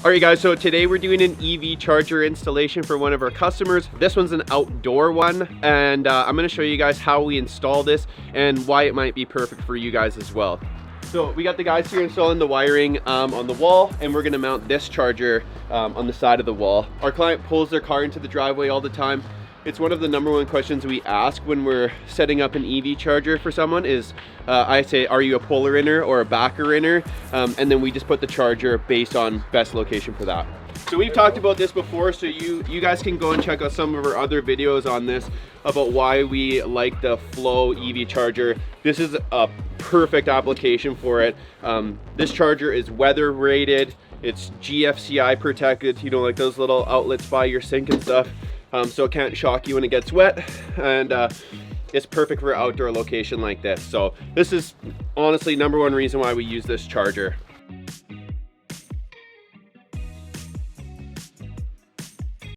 All right guys, so today we're doing an EV charger installation for one of our customers. This one's an outdoor one, and I'm gonna show you guys how we install this and why it might be perfect for you guys as well. So we got the guys here installing the wiring on the wall, and we're gonna mount this charger on the side of the wall. Our client pulls their car into the driveway all the time. It's one of the #1 questions we ask when we're setting up an EV charger for someone is, I say, are you a puller inner or a backer inner? And then we just put the charger based on best location for that. So we've talked about this before, so you guys can go and check out some of our other videos on this about why we like the Flow EV charger. This is a perfect application for it. This charger is weather rated, it's GFCI protected, you know, like those little outlets by your sink and stuff. So it can't shock you when it gets wet, and it's perfect for an outdoor location like this. So this is honestly #1 reason why we use this charger.